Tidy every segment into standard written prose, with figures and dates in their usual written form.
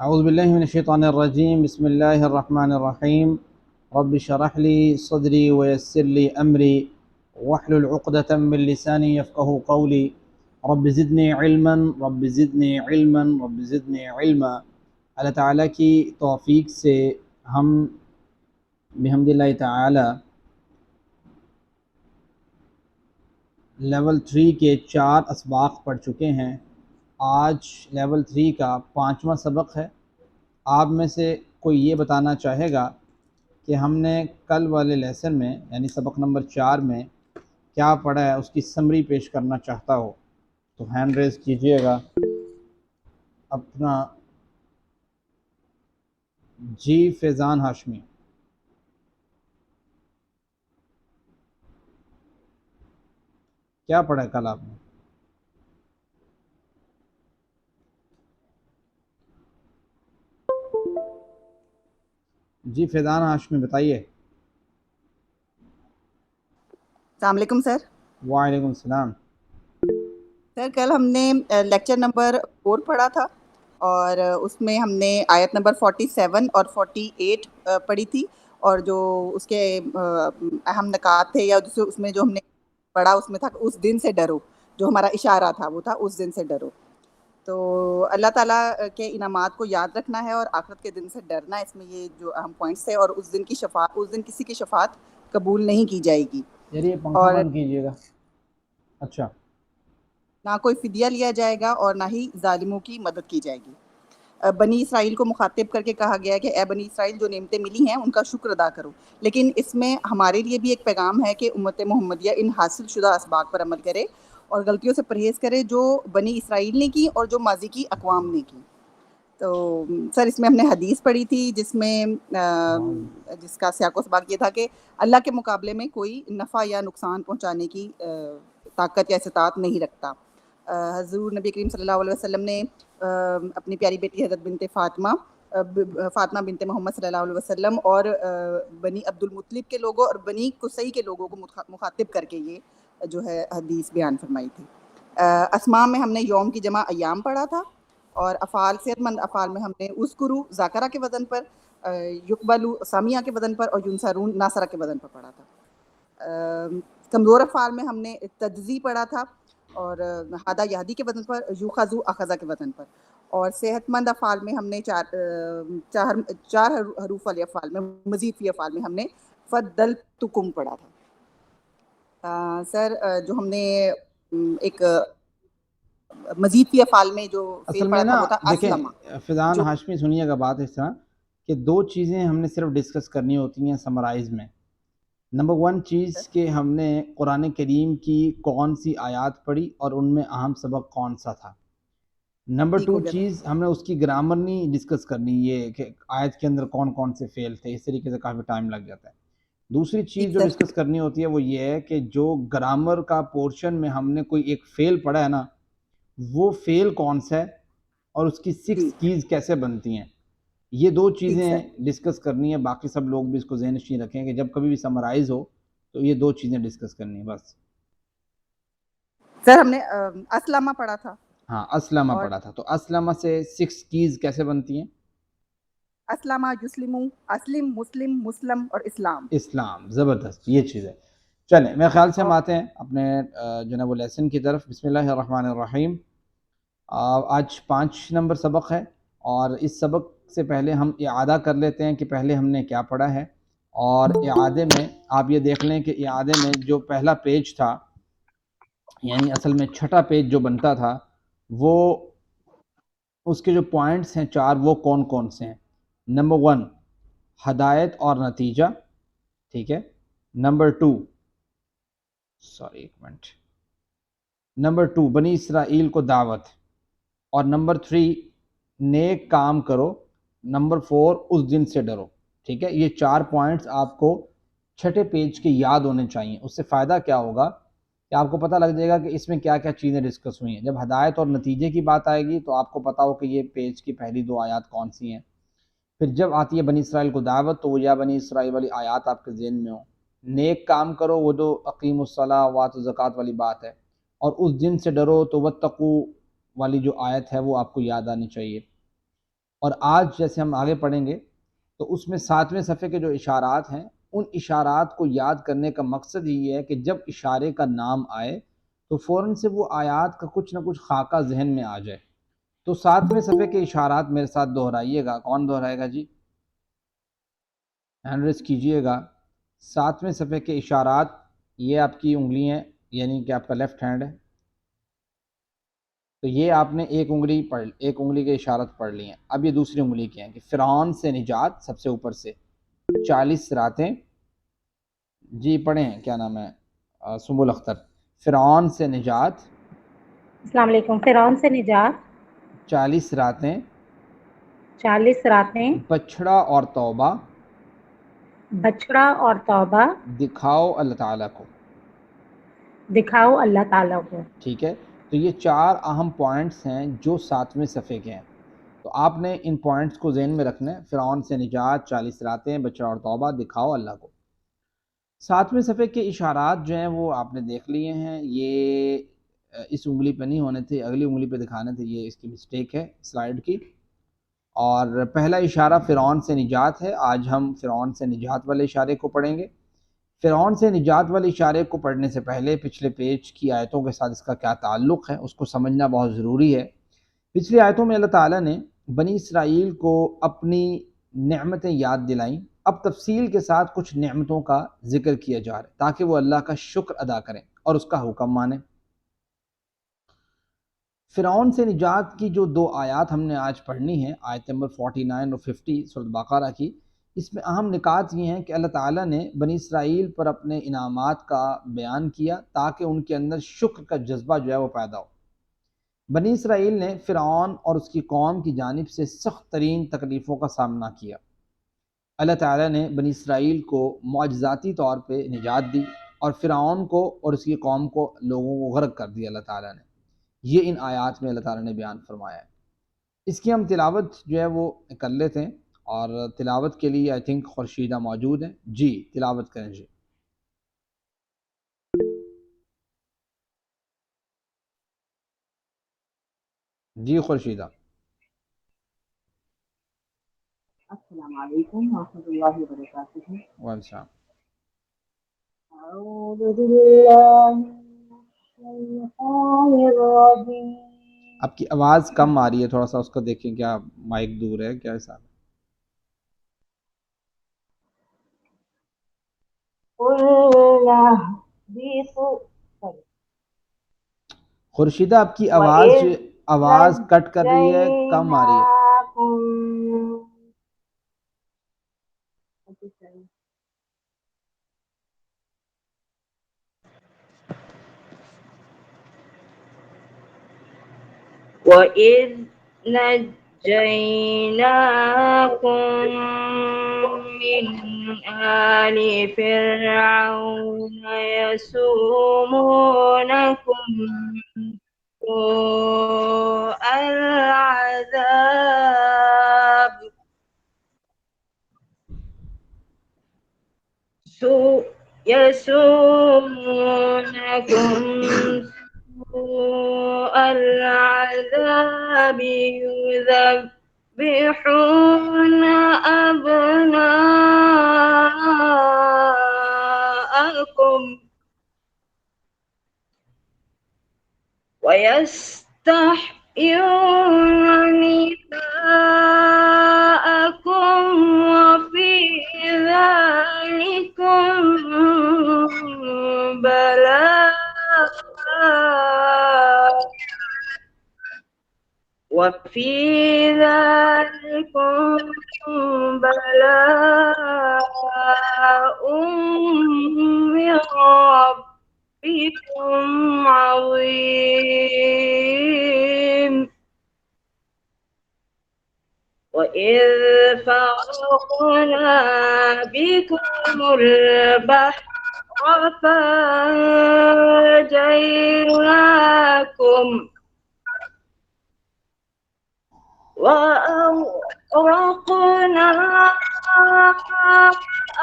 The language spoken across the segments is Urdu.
اعوذ باللہ من الشیطان الرجیم بسم اللہ الرحمن الرحیم رب اشرح لی صدری ویسر لی امری واحلل عقدۃ من لسانی یفقہوا قولی رب زدنی علما رب زدنی علما رب زدنی علما۔ اللہ تعالیٰ کی توفیق سے ہم بحمد اللہ تعالی لیول 3 کے 4 اسباق پڑھ چکے ہیں۔ آج لیول 3 کا 5واں سبق ہے۔ آپ میں سے کوئی یہ بتانا چاہے گا کہ ہم نے کل والے لیسن میں یعنی سبق نمبر 4 میں کیا پڑھا ہے، اس کی سمری پیش کرنا چاہتا ہو تو ہینڈ ریز کیجئے گا اپنا۔ جی فیضان ہاشمی، کیا پڑھا ہے کل آپ نے؟ جی فیضان ہاشمی بتائیے۔ السلام علیکم سر۔ وعلیکم السلام۔ سر کل ہم نے لیکچر نمبر 4 پڑھا تھا اور اس میں ہم نے آیت نمبر 47 اور 48 پڑھی تھی، اور جو اس کے اہم نکات تھے یا اس میں جو ہم نے پڑھا اس میں تھا اس دن سے ڈرو، جو ہمارا اشارہ تھا وہ تھا اس دن سے ڈرو۔ تو اللہ تعالیٰ کے انعامات کو یاد رکھنا ہے اور آخرت کے دن سے ڈرنا ہے، اس میں یہ جو اہم پوائنٹس تھے۔ اور اس دن کی شفاعت، اس دن کسی کی شفاعت قبول نہیں کی جائے گی، یار یہ پنکھا اور بند کیجئے گا۔ اچھا، نہ کوئی فدیہ لیا جائے گا اور نہ ہی ظالموں کی مدد کی جائے گی۔ بنی اسرائیل کو مخاطب کر کے کہا گیا ہے کہ اے بنی اسرائیل، جو نعمتیں ملی ہیں ان کا شکر ادا کرو، لیکن اس میں ہمارے لیے بھی ایک پیغام ہے کہ امت محمدیہ ان حاصل شدہ اسباق پر عمل کرے اور غلطیوں سے پرہیز کرے جو بنی اسرائیل نے کی اور جو ماضی کی اقوام نے کی۔ تو سر اس میں ہم نے حدیث پڑھی تھی جس میں جس کا سیاق و سباق یہ تھا کہ اللہ کے مقابلے میں کوئی نفع یا نقصان پہنچانے کی طاقت یا استطاعت نہیں رکھتا۔ حضور نبی کریم صلی اللہ علیہ وسلم نے اپنی پیاری بیٹی حضرت بنت فاطمہ بنت محمد صلی اللہ علیہ وسلم اور بنی عبد المطلب کے لوگوں اور بنی قصی کے لوگوں کو مخاطب کر کے یہ جو ہے حدیث بیان فرمائی تھی۔ اسماء میں ہم نے یوم کی جمع ایام پڑھا تھا، اور افعال، صحت مند افعال میں ہم نے اذکروا ذاکرہ کے وزن پر، یقبلوا سامیہ کے وزن پر، اور ینصرون ناصرہ کے وزن پر پڑھا تھا۔ کمزور افعال میں ہم نے تجزی پڑھا تھا، اور ہادہ یہدی کے وزن پر، یوخذو اخذہ کے وزن پر، اور صحت مند افعال میں ہم نے چار حروف والے افعال میں، مزید فی افعال میں ہم نے فضلتکم پڑھا تھا۔ سر جو ہم نے ایک مزید فی افعال میں جو فعل اصل پڑھا میں تھا نا وہ تھا دیکھیں اسلم، فیضان جو ہاشمی، سنیے گا بات اس طرح کہ دو چیزیں ہم نے صرف ڈسکس کرنی ہوتی ہیں سمرائز میں۔ نمبر 1 چیز کہ ہم نے قرآن کریم کی کون سی آیات پڑھی اور ان میں اہم سبق کون سا تھا۔ نمبر ٹھیک 2 ہو گیا چیز ہم نے اس کی گرامر نہیں ڈسکس کرنی، یہ کہ آیت کے اندر کون کون سے فعل تھے، اس طریقے سے کافی ٹائم لگ جاتا ہے۔ دوسری چیز ٹھیک جو سر، ڈسکس کرنی ہوتی ہے وہ یہ ہے کہ جو گرامر کا پورشن میں ہم نے کوئی ایک فعل پڑھا ہے نا، وہ فعل کون سا ہے اور اس کی 6 ٹھیک کیز کیسے بنتی ہیں، یہ دو ٹھیک چیزیں سر ڈسکس کرنی ہے۔ باقی سب لوگ بھی اس کو ذہن نشین رکھیں کہ جب کبھی بھی سمرائز ہو تو یہ دو چیزیں ڈسکس کرنی ہے بس۔ سر ہم نے اسلامہ پڑھا تھا، ہاں اسلمہ اور پڑھا تھا، تو اسلمہ سے 6 کیز کیسے بنتی ہیں؟ اسلامہ، یسلم، اسلم، مسلم، مسلم اور اسلام۔ اسلام، زبردست، یہ چیز ہے۔ چلیں میرے خیال سے ہم اور آتے ہیں اپنے جو ہے وہ لیسن کی طرف۔ بسم اللہ الرحمن الرحیم۔ آج 5 نمبر سبق ہے، اور اس سبق سے پہلے ہم اعادہ کر لیتے ہیں کہ پہلے ہم نے کیا پڑھا ہے، اور اعادے میں آپ یہ دیکھ لیں کہ اعادے میں جو پہلا پیج تھا، یعنی اصل میں چھٹا پیج جو بنتا تھا، وہ اس کے جو پوائنٹس ہیں 4 وہ کون کون سے ہیں۔ نمبر 1 ہدایت اور نتیجہ، ٹھیک ہے۔ نمبر 2 نمبر 2 بنی اسرائیل کو دعوت، اور نمبر 3 نیک کام کرو، نمبر 4 اس دن سے ڈرو، ٹھیک ہے۔ یہ 4 پوائنٹس آپ کو چھٹے پیج کے یاد ہونے چاہیے۔ اس سے فائدہ کیا ہوگا کہ آپ کو پتہ لگ جائے گا کہ اس میں کیا کیا چیزیں ڈسکس ہوئی ہیں۔ جب ہدایت اور نتیجے کی بات آئے گی تو آپ کو پتہ ہو کہ یہ پیج کی پہلی 2 آیات کون سی ہیں۔ پھر جب آتی ہے بنی اسرائیل کو دعوت تو وہ یا بنی اسرائیل والی آیات آپ کے ذہن میں ہو۔ نیک کام کرو، وہ جو اقیم الصلاۃ وآتوا الزکوٰۃ والی بات ہے، اور اس دن سے ڈرو تو واتقوا والی جو آیت ہے وہ آپ کو یاد آنی چاہیے۔ اور آج جیسے ہم آگے پڑھیں گے تو اس میں 7ویں صفحے کے جو اشارات ہیں ان اشارات کو یاد کرنے کا مقصد یہ ہے کہ جب اشارے کا نام آئے تو فوراً سے وہ آیات کا کچھ نہ کچھ خاکہ ذہن میں آ جائے. تو 7ویں صفحے کے اشارات میرے ساتھ دہرائیے گا. کون دہرائے گا جی؟ ہینڈ ریز کیجئے گا. 7ویں صفحے کے اشارات یہ آپ کی انگلی ہیں، یعنی کہ آپ کا لیفٹ ہینڈ ہے. تو یہ آپ نے ایک انگلی کے اشارت پڑھ لی ہیں. اب یہ دوسری انگلی کے ہیں کہ فرعون سے نجات، سب سے اوپر سے 40 راتیں. جی پڑھیں، کیا نام ہے، سنبل اختر. فرعون سے نجات، السلام علیکم. فرعون سے نجات 40 راتیں، 40 راتیں، بچھڑا اور توبہ، بچڑا اور توبہ، دکھاؤ اللہ تعالیٰ کو. دکھاؤ اللہ تعالیٰ کو. ٹھیک ہے. تو یہ 4 اہم پوائنٹس ہیں جو 7ویں صفحے کے ہیں. تو آپ نے ان پوائنٹس کو ذہن میں رکھنا ہے. فرعون سے نجات، 40 راتیں، بچڑا اور توبہ، دکھاؤ اللہ کو. 7ویں صفحے کے اشارات جو ہیں وہ آپ نے دیکھ لیے ہیں. یہ اس انگلی پہ نہیں ہونے تھے، اگلی انگلی پہ دکھانے تھے. یہ اس کی مسٹیک ہے سلائیڈ کی. اور پہلا اشارہ فرعون سے نجات ہے. آج ہم فرعون سے نجات والے اشارے کو پڑھیں گے. فرعون سے نجات والے اشارے کو پڑھنے سے پہلے پچھلے پیج کی آیتوں کے ساتھ اس کا کیا تعلق ہے اس کو سمجھنا بہت ضروری ہے. پچھلی آیتوں میں اللہ تعالیٰ نے بنی اسرائیل کو اپنی نعمتیں یاد دلائیں. اب تفصیل کے ساتھ کچھ نعمتوں کا ذکر کیا جا رہا ہے تاکہ وہ اللہ کا شکر ادا کریں اور اس کا حکم مانیں. فرعون سے نجات کی جو 2 آیات ہم نے آج پڑھنی ہیں، آیت نمبر 49 اور 50 سورۃ بقرہ کی، اس میں اہم نکات یہ ہیں کہ اللہ تعالیٰ نے بنی اسرائیل پر اپنے انعامات کا بیان کیا تاکہ ان کے اندر شکر کا جذبہ جو ہے وہ پیدا ہو. بنی اسرائیل نے فرعون اور اس کی قوم کی جانب سے سخت ترین تکلیفوں کا سامنا کیا. اللہ تعالیٰ نے بنی اسرائیل کو معجزاتی طور پہ نجات دی اور فرعون کو اور اس کی قوم کو، لوگوں کو غرق کر دیا اللہ تعالیٰ نے. یہ ان آیات میں اللہ تعالیٰ نے بیان فرمایا ہے. اس کی ہم تلاوت جو ہے وہ کر لیتے ہیں، اور تلاوت کے لیے آئی تھنک خورشیدہ موجود ہیں. جی تلاوت کریں. جی جی خورشیدہ. السلام علیکم ورحمۃ اللہ وبرکاتہ. وعلیکم السلام. اعوذ باللہ من الشیطان الرجیم. آپ کی آواز کم آ رہی ہے، تھوڑا سا اس کو دیکھیں، کیا مائک دور ہے، کیا حساب ہے؟ خورشیدہ آپ کی آواز کٹ کر رہی ہے، کم آ رہی ہے. وَإِذْ نَجَّيْنَاكُمْ مِنْ آلِ فِرْعَوْنَ يَسُومُونَكُمْ سُوءَ الْعَذَابِ يَسُومُونَكُمْ سُوءَ الْعَذَابِ يُذَبِّحُونَ أَبْنَاءَكُمْ وَيَسْتَحْيُونَ نِسَاءَكُمْ وَفِي ذَلِكُمْ بَلَاءٌ مِّن رَّبِّكُمْ عَظِيمٌ. وَإِذْ فَرَقْنَا بِكُمُ الْبَحْرَ فَأَنجَيْنَاكُمْ وَأَغْرَقْنَا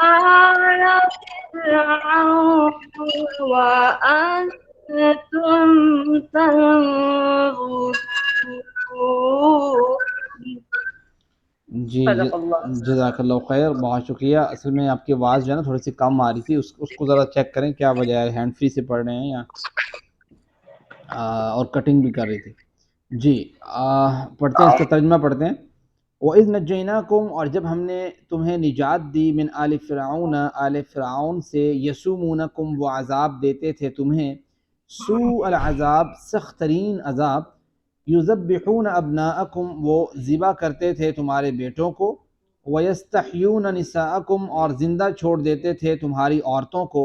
آلَ فِرْعَوْنَ وَأَنتُمْ تَنظُرُونَ. جی صدق اللہ. جزاک اللہ خیر، بہت شکریہ. اصل میں آپ کی آواز جو ہے نا تھوڑی سی کم آ رہی تھی، اس کو ذرا چیک کریں کیا وجہ ہے، ہینڈ فری سے پڑھ رہے ہیں یا اور کٹنگ بھی کر رہی تھی. جی پڑھتے ہیں، اس کا ترجمہ پڑھتے ہیں. وَإِذْ نَجَّيْنَاكُمْ، اور جب ہم نے تمہیں نجات دی، من آل فرعون، آل فرعون سے، یسومونکم، وہ عذاب دیتے تھے تمہیں، سوء العذاب، سخت ترین عذاب، یذبحون ابناءکم، وہ ذبح کرتے تھے تمہارے بیٹوں کو، ویستحیون نساءکم، اور زندہ چھوڑ دیتے تھے تمہاری عورتوں کو،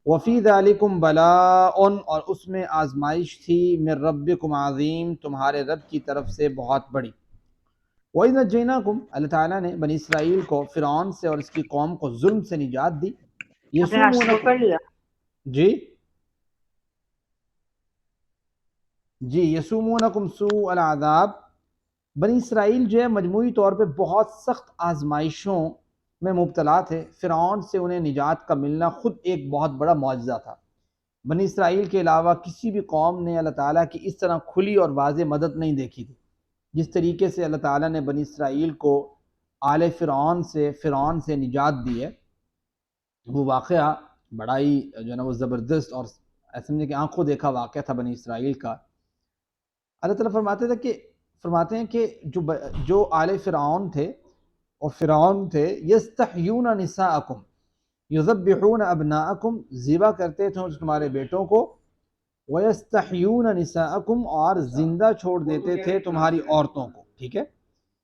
وفی ذالکم بلاء، اور اس میں آزمائش تھی، من ربکم عظیم، تمہارے رب کی طرف سے بہت بڑی. وَإِذْ نَجَّيْنَاكُمْ، اللہ تعالیٰ نے بنی اسرائیل کو فرعون سے اور اس کی قوم کو ظلم سے نجات دی. آپ نے ناشتہ یسومونکم، کر لیا؟ جی جی یسومونکم سوء العذاب، بنی اسرائیل جو ہے مجموعی طور پہ بہت سخت آزمائشوں میں مبتلا تھے. فرعون سے انہیں نجات کا ملنا خود ایک بہت بڑا معجزہ تھا. بنی اسرائیل کے علاوہ کسی بھی قوم نے اللہ تعالیٰ کی اس طرح کھلی اور واضح مدد نہیں دیکھی تھی. جس طریقے سے اللہ تعالیٰ نے بنی اسرائیل کو آل فرعون سے نجات دی ہے، وہ واقعہ بڑا ہی جو ہے نا وہ زبردست اور ایسے میں کہ آنکھوں دیکھا واقعہ تھا بنی اسرائیل کا. اللہ تعالیٰ فرماتے ہیں کہ جو آل فرعون تھے، اور فرعون تھے، یستحیون نساءکم، یذبحون ابناءکم، ذبح کرتے تھے تمہارے بیٹوں کو، ویستحیون نساءکم، اور زندہ چھوڑ دیتے تھے تمہاری عورتوں کو. ٹھیک ہے،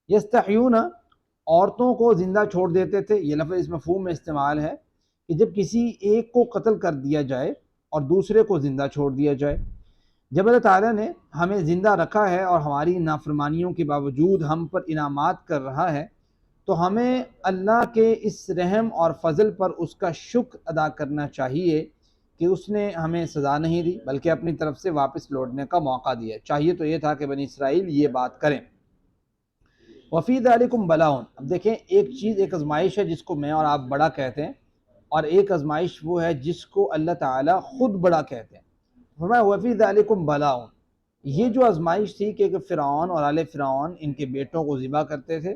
یستحیون، عورتوں کو زندہ چھوڑ دیتے تھے. یہ لفظ اس مفہوم میں استعمال ہے کہ جب کسی ایک کو قتل کر دیا جائے اور دوسرے کو زندہ چھوڑ دیا جائے. جب اللہ تعالیٰ نے ہمیں زندہ رکھا ہے اور ہماری نافرمانیوں کے باوجود ہم پر انعامات کر رہا ہے، تو ہمیں اللہ کے اس رحم اور فضل پر اس کا شکر ادا کرنا چاہیے کہ اس نے ہمیں سزا نہیں دی بلکہ اپنی طرف سے واپس لوٹنے کا موقع دیا. چاہیے تو یہ تھا کہ بنی اسرائیل یہ بات کریں. وفی ذالکم بلاء، اب دیکھیں ایک چیز، ایک آزمائش ہے جس کو میں اور آپ بڑا کہتے ہیں، اور ایک آزمائش وہ ہے جس کو اللہ تعالیٰ خود بڑا کہتے ہیں. فرمایا وفی ذالکم بلاء، یہ جو آزمائش تھی کہ فرعون اور آل فرعون ان کے بیٹوں کو ذبح کرتے تھے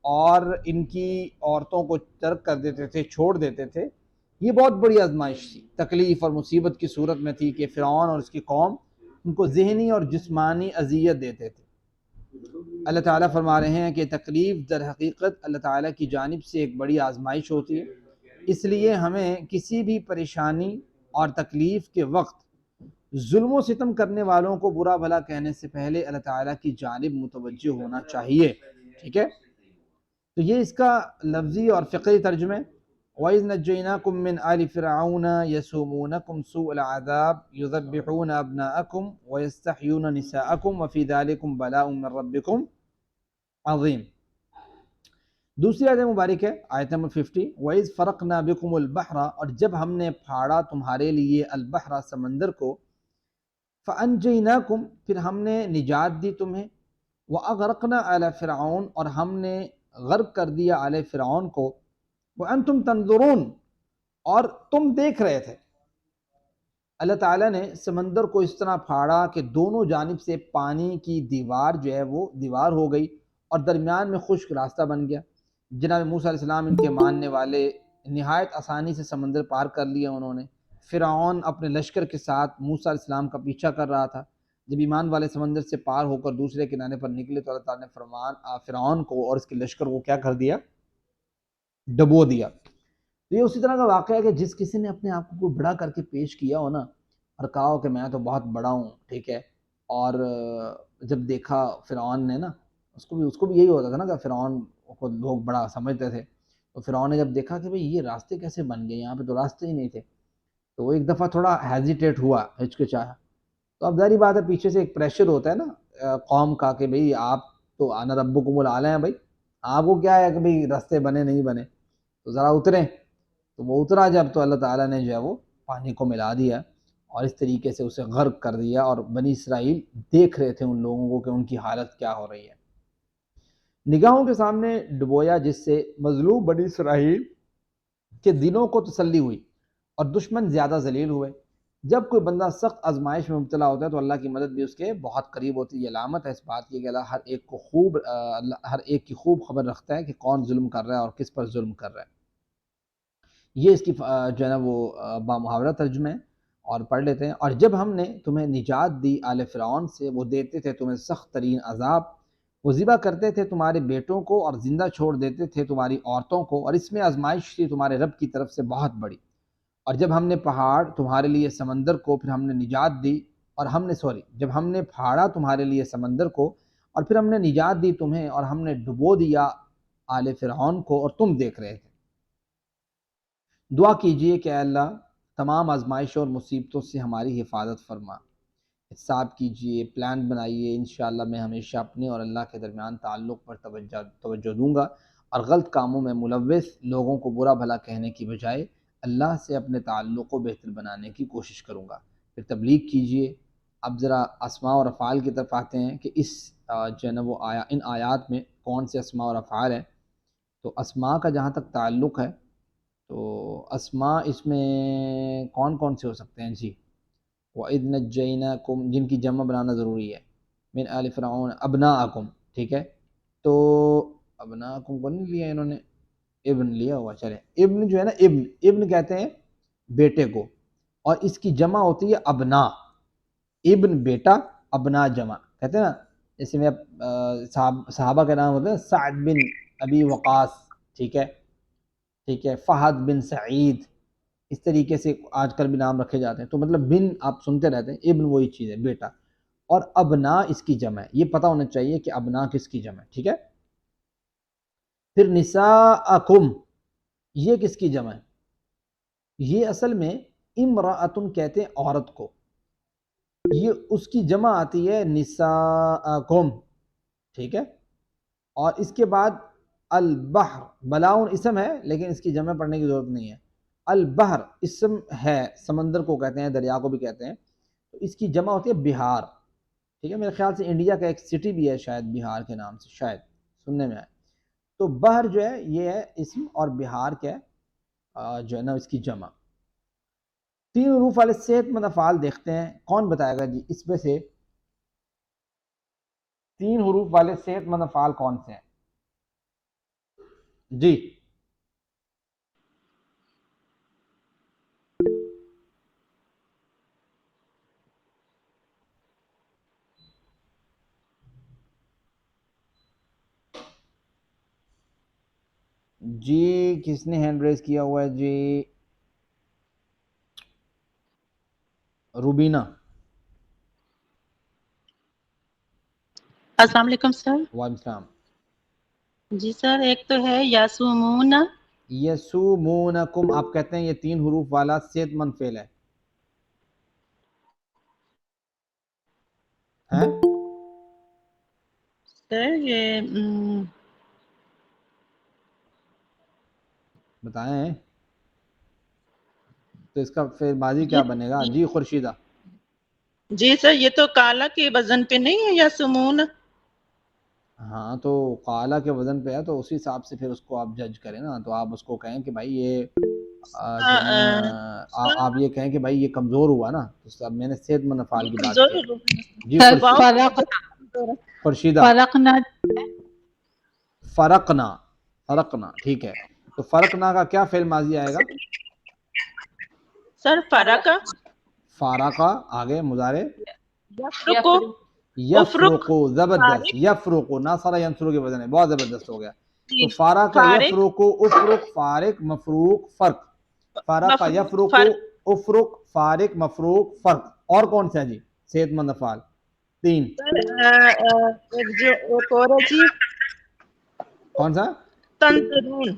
اور ان کی عورتوں کو ترک کر دیتے تھے، چھوڑ دیتے تھے، یہ بہت بڑی آزمائش تھی، تکلیف اور مصیبت کی صورت میں تھی کہ فرعون اور اس کی قوم ان کو ذہنی اور جسمانی اذیت دیتے تھے. اللہ تعالیٰ فرما رہے ہیں کہ تکلیف در حقیقت اللہ تعالیٰ کی جانب سے ایک بڑی آزمائش ہوتی ہے، اس لیے ہمیں کسی بھی پریشانی اور تکلیف کے وقت ظلم و ستم کرنے والوں کو برا بھلا کہنے سے پہلے اللہ تعالیٰ کی جانب متوجہ ہونا چاہیے. ٹھیک ہے، تو یہ اس کا لفظی اور فقہی ترجمہ. وَإِذْ نَجَّيْنَاكُمْ مِنْ آلِ فِرْعَوْنَ يَسُومُونَكُمْ سُوءَ الْعَذَابِ يُذَبِّحُونَ أَبْنَاءَكُمْ وَيَسْتَحْيُونَ نِسَاءَكُمْ وَفِي ذَلِكُمْ بَلَاءٌ مِّن رَبِّكُمْ عظیم. دوسری آیت مبارک ہے آیت نمبر 50. وَإِذْ فَرَقْنَا بِكُمُ الْبَحْرَ، اور جب ہم نے پھاڑا تمہارے لیے البحر، سمندر کو، فَأَنْجَيْنَاكُمْ، پھر ہم نے نجات دی تمہیں، وَأَغْرَقْنَا آلَ فِرْعَوْنَ، اور ہم نے غرق کر دیا آل فرعون کو، وَأَنْتُمْ تَنْظُرُونَ، اور تم دیکھ رہے تھے. اللہ تعالیٰ نے سمندر کو اس طرح پھاڑا کہ دونوں جانب سے پانی کی دیوار جو ہے وہ دیوار ہو گئی اور درمیان میں خشک راستہ بن گیا. جناب موسیٰ علیہ السلام ان کے ماننے والے نہایت آسانی سے سمندر پار کر لیا انہوں نے. فرعون اپنے لشکر کے ساتھ موسیٰ علیہ السلام کا پیچھا کر رہا تھا. جب ایمان والے سمندر سے پار ہو کر دوسرے کنارے پر نکلے تو اللہ تعالیٰ نے فرعون کو اور اس کے لشکر کو کیا کر دیا؟ ڈبو دیا. تو یہ اسی طرح کا واقعہ ہے کہ جس کسی نے اپنے آپ کو کوئی بڑا کر کے پیش کیا ہو نا، اور کہا ہو کہ میں تو بہت بڑا ہوں، ٹھیک ہے، اور جب دیکھا فرعون نے نا، اس کو بھی یہی ہوتا تھا نا کہ فرعون کو لوگ بڑا سمجھتے تھے. تو فرعون نے جب دیکھا کہ بھئی یہ راستے کیسے بن گئے، یہاں پہ تو راستے ہی نہیں تھے، تو وہ ایک دفعہ تھوڑا ہیزیٹیٹ ہوا، ہچکچایا. تو اب ظاہری بات ہے پیچھے سے ایک پریشر ہوتا ہے نا قوم کا کہ بھئی آپ تو انا ربکم الاعلی ہیں، بھئی آپ کو کیا ہے کہ بھئی راستے بنے نہیں بنے، تو ذرا اتریں. تو وہ اترا جب، تو اللہ تعالیٰ نے جو ہے وہ پانی کو ملا دیا اور اس طریقے سے اسے غرق کر دیا، اور بنی اسرائیل دیکھ رہے تھے ان لوگوں کو کہ ان کی حالت کیا ہو رہی ہے. نگاہوں کے سامنے ڈبویا، جس سے مظلوم بنی اسرائیل کے دلوں کو تسلی ہوئی اور دشمن زیادہ ذلیل ہوئے. جب کوئی بندہ سخت آزمائش میں مبتلا ہوتا ہے تو اللہ کی مدد بھی اس کے بہت قریب ہوتی ہے. یہ علامت ہے اس بات کی کہ اللہ ہر ایک کی خوب خبر رکھتا ہے کہ کون ظلم کر رہا ہے اور کس پر ظلم کر رہا ہے. یہ اس کی جو ہے نا وہ بامحاورہ ترجمہ ہے اور پڑھ لیتے ہیں. اور جب ہم نے تمہیں نجات دی آل فرعون سے، وہ دیتے تھے تمہیں سخت ترین عذاب، وہ ذبح کرتے تھے تمہارے بیٹوں کو اور زندہ چھوڑ دیتے تھے تمہاری عورتوں کو، اور اس میں آزمائش تھی تمہارے رب کی طرف سے بہت بڑی. اور جب ہم نے پہاڑ تمہارے لیے سمندر کو پھر ہم نے نجات دی، اور جب ہم نے پھاڑا تمہارے لیے سمندر کو اور پھر ہم نے نجات دی تمہیں، اور ہم نے ڈبو دیا آل فرعون کو اور تم دیکھ رہے تھے. دعا کیجئے کہ اے اللہ تمام آزمائشوں اور مصیبتوں سے ہماری حفاظت فرما. حساب کیجئے، پلان بنائیے. انشاءاللہ میں ہمیشہ اپنے اور اللہ کے درمیان تعلق پر توجہ دوں گا، اور غلط کاموں میں ملوث لوگوں کو برا بھلا کہنے کی بجائے اللہ سے اپنے تعلق کو بہتر بنانے کی کوشش کروں گا. پھر تبلیغ کیجئے. اب ذرا اسماء اور افعال کی طرف آتے ہیں کہ اس جو ہے نا وہ ان آیات میں کون سے اسماء اور افعال ہیں. تو اسماء کا جہاں تک تعلق ہے تو اسماء اس میں کون کون سے ہو سکتے ہیں جی؟ وَإِذْ نَجَّيْنَاكُمْ، جن کی جمع بنانا ضروری ہے، من آل فرعون ابناءکم، ٹھیک ہے. تو ابناءکم کو نہیں لیا انہوں نے، ابن لیا ہوا. چلے ابن جو ہے نا، ابن کہتے ہیں بیٹے کو، اور اس کی جمع ہوتی ہے ابنا. ابن بیٹا، ابنا جمع کہتے ہیں نا. جیسے میں صحابہ کا نام ہوتا ہے سعد بن ابی وقاص، ٹھیک ہے، فہد بن سعید، اس طریقے سے آج کل بھی نام رکھے جاتے ہیں. تو مطلب بن آپ سنتے رہتے ہیں، ابن وہی چیز ہے بیٹا، اور ابنا اس کی جمع ہے. یہ پتہ ہونا چاہیے کہ ابنا کس کی جمع ہے، ٹھیک ہے. پھر نساءکم، یہ کس کی جمع ہے؟ یہ اصل میں امرأتن کہتے ہیں عورت کو، یہ اس کی جمع آتی ہے نساءکم، ٹھیک ہے. اور اس کے بعد البحر، بلاؤن اسم ہے لیکن اس کی جمع پڑھنے کی ضرورت نہیں ہے. البحر اسم ہے، سمندر کو کہتے ہیں، دریا کو بھی کہتے ہیں. تو اس کی جمع ہوتی ہے بہار، ٹھیک ہے. میرے خیال سے انڈیا کا ایک سٹی بھی ہے شاید بہار کے نام سے، شاید سننے میں آئے. تو بحر جو ہے یہ ہے اسم، اور بہار کیا ہے جو ہے نا اس کی جمع. 3 حروف والے صحت مند افعال دیکھتے ہیں. کون بتائے گا جی اس میں سے 3 حروف والے صحت مند افعال کون سے ہیں جی؟ جی کس نے ہینڈ ریز کیا ہوا ہے جی؟ روبینہ. السلام علیکم سر. وعلیکم السلام. جی سر، ایک تو ہے یاسومون. یسومونکم، آپ کہتے ہیں یہ 3 حروف والا صحت مند فعل ہے، ہیں؟ سر یہ بتائیں تو اس کا فعل ماضی کیا بنے گا جی خورشیدہ؟ جی سر، یہ تو کالا کے وزن پہ نہیں ہے یاسومون؟ ہاں تو قالا کے وزن پہ ہے تو اسی حساب سے پھر اس کو آپ جج کریں نا. تو آپ اس کو کہیں کہ بھائی یہ جو ہے نا آپ یہ کہیں کہ بھائی یہ کمزور ہوا نا. تو سب میں نے صحت مند افعال کی بات کی جی. خورشیدہ فرقنا، ٹھیک ہے. تو فرقنا کا کیا فعل ماضی آئے گا سر؟ فرقہ، فارقہ، آگے مضارع افرق، یفرقو، زبردست. یفرقو، ناصر ینصرو کے وزن ہے، بہت زبردست ہو گیا. تو فارقہ یفرقو، افرق، فارق، مفروق، فرق. فارقہ یفرقو، افرق، فارق، مفروق، فرق. اور کون سے ہیں جی صحت مند افعال؟ 3. ایک اور ہے جی کون سا؟ تنظرون،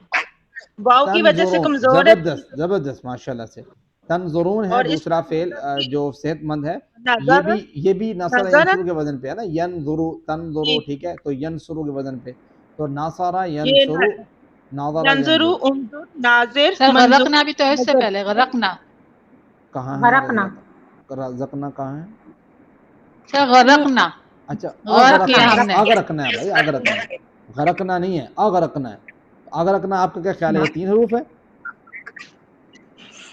واؤ کی وجہ سے کمزور ہے. زبردست ماشاءاللہ سے. تنظرون ہے اور دوسرا فعل جو صحت مند ہے. یہ بھی ناصر ینصرو کے وزن پہ ہے نا، ینظرو، تنظرو، ٹھیک ہے. تو ینصرو کے وزن پہ، تو ناصر ینصرو، ناظر ینظر. ناظر، سر غرقنا بھی تو ہے اس سے پہلے، غرقنا کہاں ہے غرقنا، رزقنا کہاں ہے؟ سر غرقنا اچھا غرق کیا ہم نے. اغرقنا ہے بھائی، اغرقنا ہے، غرقنا نہیں ہے، اغرقنا ہے. اغرقنا آپ کا کیا خیال ہے یہ 3 حروف ہے؟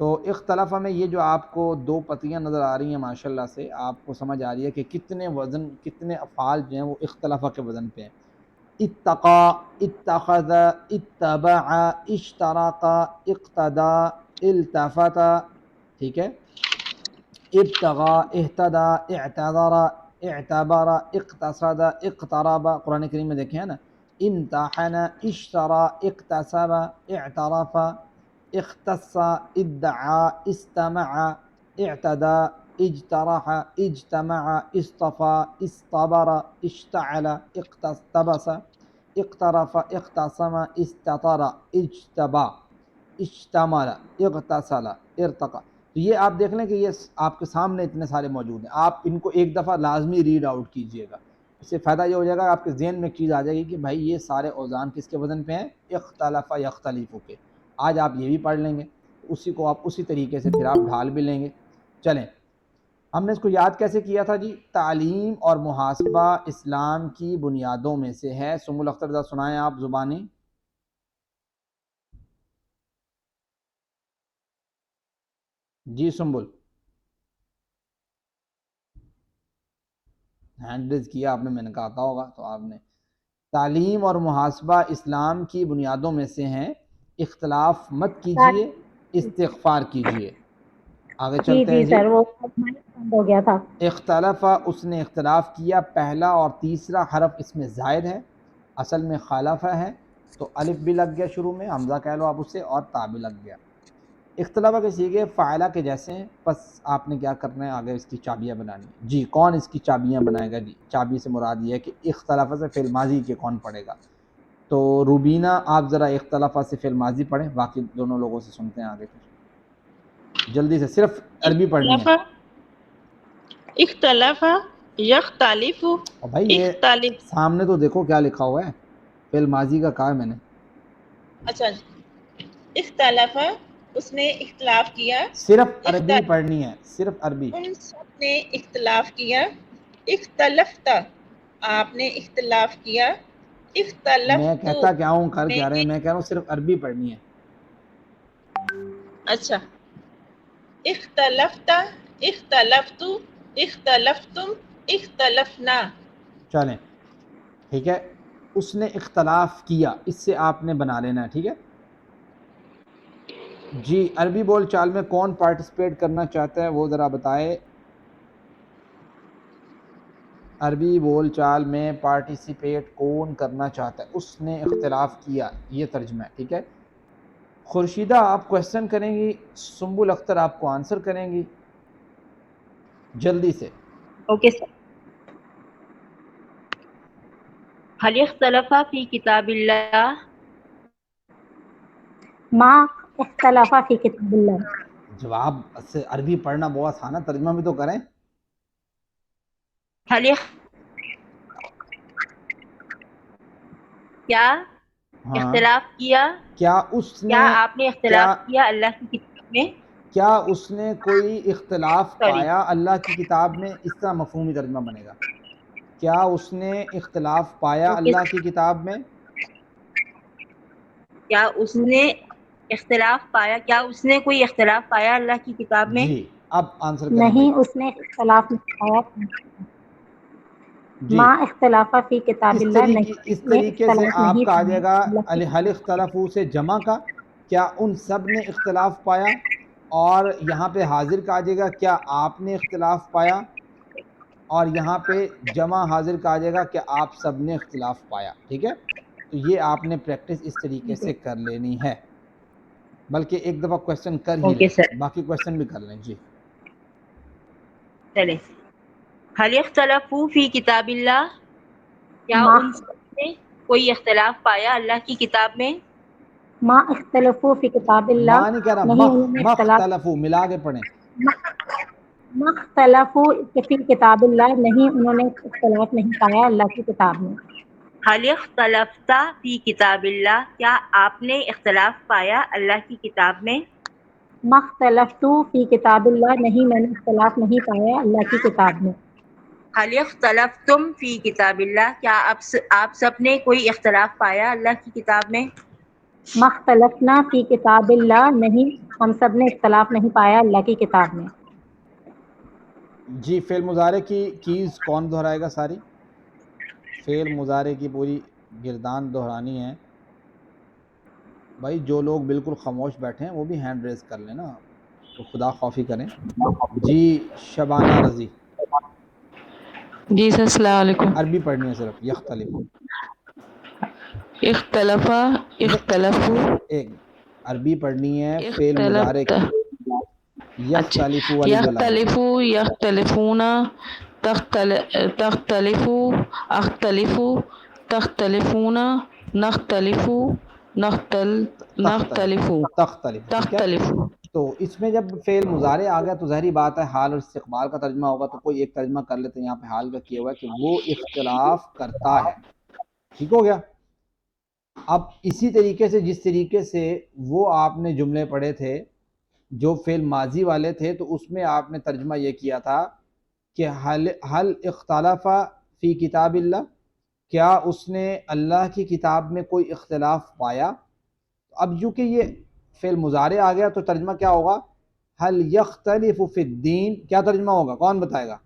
تو اختلاف میں یہ جو آپ کو دو پتیاں نظر آ رہی ہیں ماشاءاللہ سے، آپ کو سمجھ آ رہی ہے کہ کتنے وزن، کتنے افعال جو ہیں وہ اختلاف کے وزن پہ ہیں. اتقا، اتخذ، اتبع، اشترق، اقتدا، التفت. ٹھیک ہے. ابتغا، اہتدا، اعتذر، اعتبر، اقتصد، اقترب. قرآن کریم میں دیکھیں نا، امتحن، اشترى، اقتصب، اعترف، اختص، ادعا، استمع، اعتدى، اجترح، اجتمع، اصطفى، اصطبر، اشتعل، اقتبس، اقترف، اختصم، استطر، اجتبى، اشتمل، اغتسل، ارتقى. تو یہ آپ دیکھ لیں کہ یہ آپ کے سامنے اتنے سارے موجود ہیں. آپ ان کو ایک دفعہ لازمی ریڈ آؤٹ کیجئے گا. اس سے فائدہ یہ ہو جائے گا، آپ کے ذہن میں ایک چیز آ جائے گی کہ بھائی یہ سارے اوزان کس کے وزن پہ ہیں؟ اختلف یختلف کے. آج آپ یہ بھی پڑھ لیں گے، اسی کو آپ اسی طریقے سے پھر آپ ڈھال بھی لیں گے. چلیں، ہم نے اس کو یاد کیسے کیا تھا جی؟ تعلیم اور محاسبہ اسلام کی بنیادوں میں سے ہے. سنبل اختر ذرا سنائیں آپ زبانی. جی سنبل، ہینڈ ریز کیا آپ نے، میں نے کہا آتا ہوگا تو آپ نے. تعلیم اور محاسبہ اسلام کی بنیادوں میں سے ہیں. اختلاف مت کیجیے، استغفار کیجیے. آگے جی چلتے ہیں جی جی. سر، وہ بند ہو گیا تھا. اختلف، اس نے اختلاف کیا. پہلا اور تیسرا حرف اس میں زائد ہے، اصل میں خالفہ ہے، تو الف بھی لگ گیا شروع میں، حمزہ کہہ لو آپ اسے، اور تا بھی لگ گیا. اختلاف کے سیغے فاعلہ کے جیسے ہیں. بس آپ نے کیا کرنا ہے، آگے اس کی چابیاں بنانی ہیں. جی کون اس کی چابیاں بنائے گا؟ جی چابی سے مراد یہ ہے کہ اختلاف سے فعل ماضی کے کون پڑھے گا. تو روبینہ آپ ذرا اختلاف سے فعل ماضی پڑھیں، باقی دونوں لوگوں سے سنتے ہیں آگے. پھر جلدی سے، صرف عربی پڑھنی ہے. اختلف، یختلف، اور بھائی یہ اختلف. سامنے تو دیکھو کیا لکھا ہوا ہے، فعل ماضی کا کہا ہے میں نے. اچھا، اختلف، اس نے اختلاف کیا. صرف عربی پڑھنی ہے، صرف عربی. ان سب نے اختلاف کیا. اختلفت، آپ نے اختلاف کیا. میں اختلفت، کہتا کیا ہوں، کر میں کیا رہے نے. ہیں، میں کہہ رہا ہوں صرف عربی پڑھنی ہے. اچھا، اختلفت، اختلفت، اختلفتم، اختلفنا. چلیں ٹھیک ہے. اس نے اختلاف کیا، اس سے آپ نے بنا لینا ہے. ٹھیک ہے جی. عربی بول چال میں کون پارٹیسپیٹ کرنا چاہتا ہے وہ ذرا بتائے. عربی بول چال میں پارٹیسپیٹ کون کرنا چاہتا ہے؟ اس نے اختلاف کیا، یہ ترجمہ ہے. ٹھیک ہے. خورشیدہ آپ کویسچن کریں گی، سنبل اختر آپ کو آنسر کریں گی. جلدی سے. Okay sir. هل اختلف فی کتاب اللہ؟ ما اختلاف فی کتاب اللہ. جواب سے عربی پڑھنا بہت آسان ہے، ترجمہ بھی تو کریں. هل کیا ہاں، اختلاف کیا؟ کیا اس کیا نے، آپ نے کیا اختلاف کیا اللہ کی کتاب میں؟ کیا اس نے کوئی اختلاف سوری، پایا اللہ کی کتاب میں؟ اس طرح مفہومی ترجمہ بنے گا. کیا اس نے اختلاف پایا اوکے. اللہ کی کتاب میں؟ کیا اس نے اختلاف پایا، کیا اس نے کوئی اختلاف پایا اللہ کی کتاب میں؟ جی اب آنسر کریں بھائی. نہیں، اس نے اختلاف نہیں پایا. جی ما اختلاف فی کتاب اس اللہ، طریقے نہیں اس نے طریقے سے اختلاف آپ نہیں کا آ جائے گا پایا اللہ کی حل اختلفو سے جمع کا، کیا ان سب نے اختلاف پایا؟ اور یہاں پہ حاضر کا آ جائے گا کیا آپ نے اختلاف پایا؟ اور یہاں پہ جمع حاضر کا آ جائے گا کہ آپ سب نے اختلاف پایا. ٹھیک ہے. تو یہ آپ نے پریکٹس اس طریقے سے کر لینی ہے، بلکہ ایک دفعہ کویسچن کر ہی اوکے لیں، سر. باقی کویسچن بھی کر لیں. جی چلیں. هل اختلفوا فی کتاب اللہ؟ کیا ما ان سب نے کوئی اختلاف پایا اللہ کی کتاب میں؟ ما اختلفوا فی کتاب اللہ، ماں نہیں کہہ رہا، نہیں انہوں نے اختلاف. مختلفو ملا کے پڑھیں. ما اختلفوا فی کتاب اللہ، نہیں انہوں نے اختلاف نہیں پایا اللہ کی کتاب میں. هل اختلفت فی کتاب اللہ؟ کیا آپ نے اختلاف پایا اللہ کی کتاب میں؟ ما اختلفت فی کتاب اللہ، نہیں میں نے اختلاف نہیں پایا اللہ کی کتاب میں. هل اختلفتم فی کتاب اللہ؟ کیا آپ سب نے کوئی اختلاف پایا اللہ کی کتاب میں؟ مختلفنا فی کتاب اللہ، نہیں ہم سب نے اختلاف نہیں پایا اللہ کی کتاب میں۔ جی فعل مضارع کی کیز کون دہرائے گا ساری؟ فعل مضارع کی پوری گردان دہرانی ہے بھائی۔ جو لوگ بالکل خاموش بیٹھے ہیں وہ بھی ہینڈ ریز کر لیں نا، تو خدا خوفی کریں۔ جی شبانہ رضی، جی سر السلام علیکم۔ عربی پڑھنی ہے صرف۔ یختلف، اختلفا، اختلفو، ایک عربی پڑھنی ہے فعل مضارع اختلفت، کی، اچھا، یختلف والی جو لائن ہے۔ یختلفو، یختلفون، تختلفو، اختلفو، تختلفون، نختلفو، نختلفو، تختلف، ٹھیک ہے۔ تختلفو۔ تو اس میں جب فعل مضارع آ گیا تو ظاہری بات ہے حال اور استقبال کا ترجمہ ہوگا، تو کوئی ایک ترجمہ کر لیتے ہیں۔ یہاں پہ حال کا کیا ہوا ہے کہ وہ اختلاف کرتا ہے، ٹھیک ہو گیا۔ اب اسی طریقے سے جس طریقے سے وہ آپ نے جملے پڑھے تھے جو فعل ماضی والے تھے، تو اس میں آپ نے ترجمہ یہ کیا تھا کہ حل اختلف فی کتاب اللہ، کیا اس نے اللہ کی کتاب میں کوئی اختلاف پایا؟ اب چونکہ یہ فعل مضارع آ گیا تو ترجمہ کیا ہوگا؟ حل یختلف فی الدین۔ کیا ترجمہ ہوگا؟ کون بتائے گا؟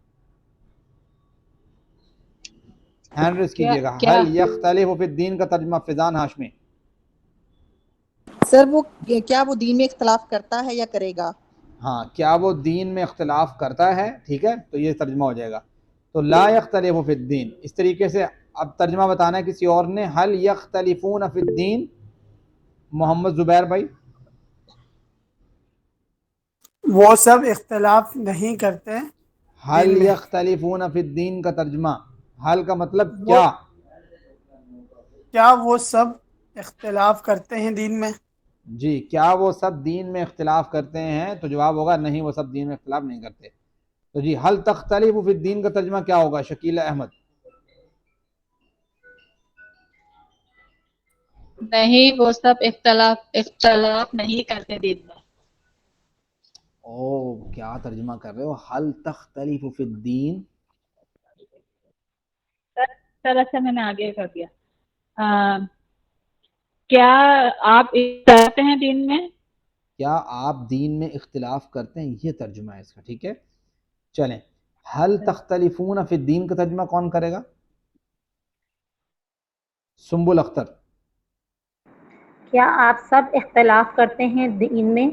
ہینڈ ریز کیجئے گا۔ کیا حل یختلف فی الدین کا ترجمہ فیضان ہاشمی۔ سر وہ کیا وہ دین میں اختلاف کرتا ہے یا کرے گا؟ ہاں، کیا وہ دین میں اختلاف کرتا ہے، ٹھیک ہے، تو یہ ترجمہ ہو جائے گا۔ تو لا یختلف فی الدین، اس طریقے سے اب ترجمہ بتانا ہے کسی اور نے۔ حل یختلفون فی الدین، محمد زبیر بھائی۔ وہ سب اختلاف نہیں کرتے حل دین میں۔ یختلفون فی الدین کا ترجمہ، حل کا مطلب وہ کیا؟ وہ سب اختلاف کرتے ہیں دین میں؟ جی کیا وہ سب دین میں اختلاف کرتے ہیں؟ تو جواب ہوگا نہیں، وہ سب دین میں اختلاف نہیں کرتے۔ تو جی حل تختلف فی الدین کا ترجمہ کیا ہوگا شکیل احمد؟ نہیں وہ سب اختلاف نہیں کرتے دین میں۔ او کیا ترجمہ کر رہے ہو؟ حل تختلف فی الدین۔ سر اچھا میں نے آگے کر دیا۔ کیا آپ اختلاف کرتے ہیں دین میں؟ کیا آپ دین میں اختلاف کرتے ہیں، یہ ترجمہ ہے اس کا، ٹھیک ہے۔ چلیں، حل تختلفون فی الدین کا ترجمہ کون کرے گا؟ سنبل اختر۔ کیا آپ سب اختلاف کرتے ہیں دین میں؟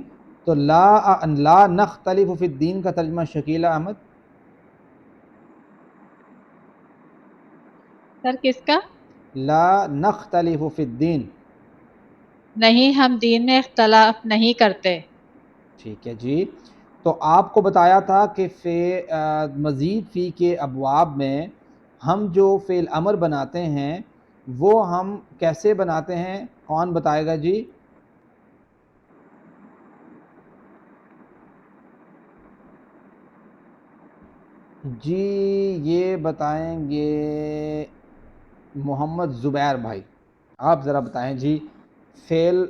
تو لا نختلف فی الدین کا ترجمہ شکیل احمد۔ سر کس کا؟ لا نختلف فی الدین۔ نہیں ہم دین میں اختلاف نہیں کرتے۔ ٹھیک ہے جی۔ تو آپ کو بتایا تھا کہ مزید فی کے ابواب میں ہم جو فعل امر بناتے ہیں وہ ہم کیسے بناتے ہیں؟ کون بتائے گا جی؟ جی یہ بتائیں گے محمد زبیر بھائی، آپ ذرا بتائیں جی۔ فعل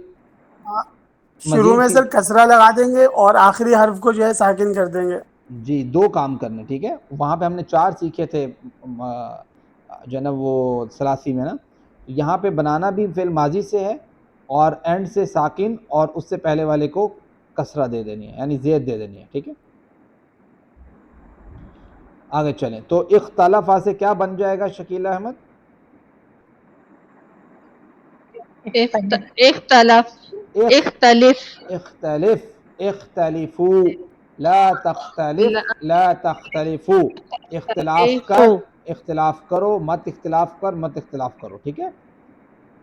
شروع میں سر کسرہ لگا دیں گے اور آخری حرف کو جو ہے ساکن کر دیں گے۔ جی دو کام کرنے، ٹھیک ہے۔ وہاں پہ ہم نے 4 سیکھے تھے جو نا وہ ثلاثی میں نا، یہاں پہ بنانا بھی فعل ماضی سے ہے اور اینڈ سے ساکن اور اس سے پہلے والے کو کسرہ دے دینی ہے، یعنی زید دے دینی ہے، ٹھیک ہے۔ آگے چلیں، تو اختلافہ سے کیا بن جائے گا شکیل احمد؟ اختلفو، لا تختلف، لا تختلفو، اختلاف کرو، مت اختلاف کر، مت اختلاف کرو، ٹھیک ہے۔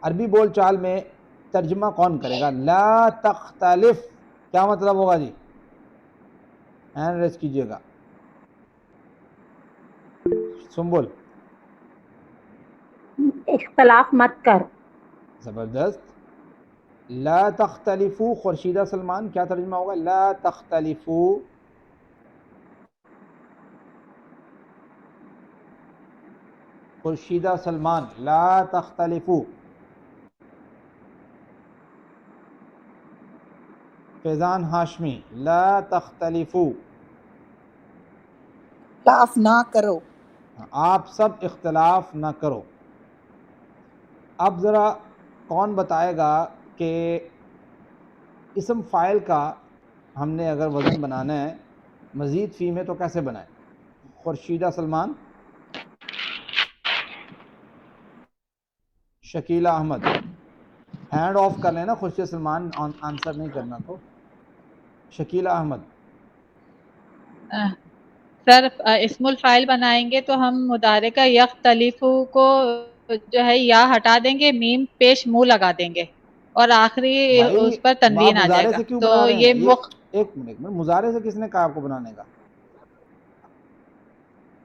عربی بول چال میں ترجمہ کون کرے گا؟ لا تختلف کیا مطلب ہوگا جی؟ ہینڈ ریز کیجئے گا۔ سنبل۔ اختلاف مت کر۔ زبردست۔ لا تختلفو، خورشیدہ سلمان کیا ترجمہ ہوگا؟ لا تختلفو، خورشیدہ سلمان لا تختلفو۔ فیضان ہاشمی لا تختلفو، اختلاف نہ کرو۔ آپ سب اختلاف نہ کرو۔ اب ذرا کون بتائے گا کہ اسم فاعل کا ہم نے اگر وزن بنانا ہے مزید فی میں تو کیسے بنائیں؟ خورشیدہ سلمان، شکیلہ احمد، ہینڈ آف کر لینا. خورشیدہ سلمان آنسر نہیں کرنا تو. شکیلہ احمد. سر اسم الفاعل بنائیں گے تو ہم مضارع کا یختلف کو جو ہے یا ہٹا دیں گے، میم پیش منہ لگا دیں گے اور آخری بھائی اس پر آپ تنوین آ جائے مضارع گا. سے کیوں تو بنا رہے ہیں؟ یہ ایک منٹ مضارع سے کس نے کہا آپ کو بنانے کا؟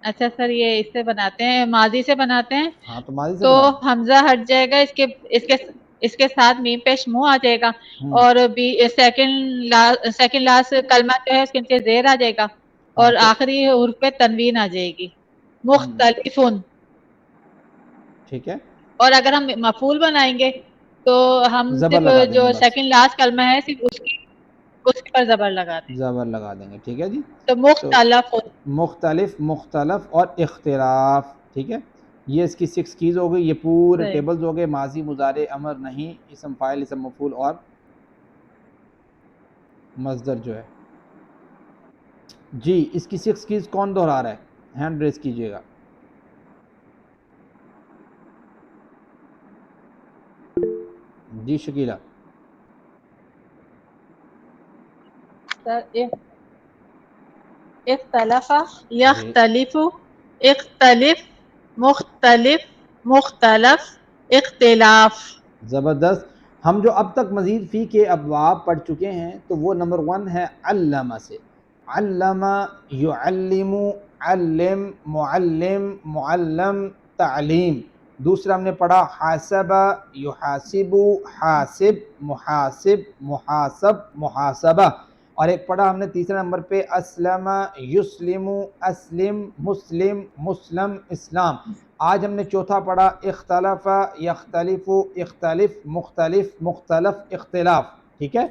اچھا سر یہ اس سے بناتے ہیں، ماضی سے بناتے ہیں. ہاں تو ماضی سے تو بنا دیں. حمزہ ہٹ جائے گا، اس کے ساتھ میم پیش منہ آ جائے گا اور سیکنڈ لاسٹ کلمہ جو ہے اس کے نیچے زیر آ جائے گا اور تو آخری حرف پہ تنوین آ جائے گی. مختلفن. ٹھیک ہے، اور اگر ہم مفعول بنائیں گے تو ہم زبر صرف لگا دیں جو گے، بس سیکنڈ لاسٹ کلمہ ہے صرف اس پر زبر لگا دیں. زبر لگا دیں گے. ٹھیک ہے جی. تو مختلف. مختلف، مختلف اور اختلاف. ٹھیک ہے، یہ اس کی 6 کیز ہو گئی. یہ پورے صحیح. ٹیبلز ہو گئے، ماضی، مضارع، امر، نہیں، اسم فاعل، اسم مفعول اور مصدر جو ہے. جی اس کی 6 کیز کون دہرا رہا ہے؟ ہینڈ ریز کیجئے گا. جی شکیلہ. اختلف، جی یختلف، اختلف، مختلف، مختلف، اختلاف. زبردست. ہم جو اب تک مزید فی کے ابواب پڑھ چکے ہیں تو وہ نمبر 1 ہے علامہ سے. علم، یعلم، علم، معلم، معلم، تعلیم. دوسرا ہم نے پڑھا حاسب، یحاسب، حاسب، محاسب، محاسب، محاسبہ. اور ایک پڑھا ہم نے تیسرے نمبر پہ اسلم، یسلم، اسلم، مسلم، مسلم، اسلام. آج ہم نے چوتھا پڑھا اختلف، یختلف، اختلف، مختلف، مختلف، اختلاف. ٹھیک ہے،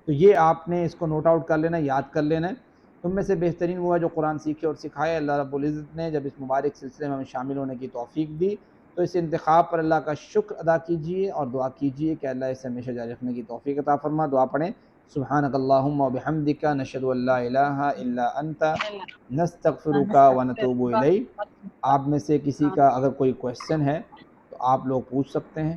تو یہ آپ نے اس کو نوٹ آؤٹ کر لینا، یاد کر لینا ہے. تم میں سے بہترین وہ ہے جو قرآن سیکھے اور سکھائے. اللہ رب العزت نے جب اس مبارک سلسلے میں ہمیں شامل ہونے کی توفیق دی تو اس انتخاب پر اللہ کا شکر ادا کیجیے اور دعا کیجیے کہ اللہ اسے ہمیشہ جاری رکھنے کی توفیق عطا فرما. دعا پڑھیں. سبحانک اللہم و بحمدک، نشہد ان لا الہ الا انت، نستغفرک و نتوب الیک. آپ میں سے کسی کا اگر کوئی کویسچن ہے تو آپ لوگ پوچھ سکتے ہیں.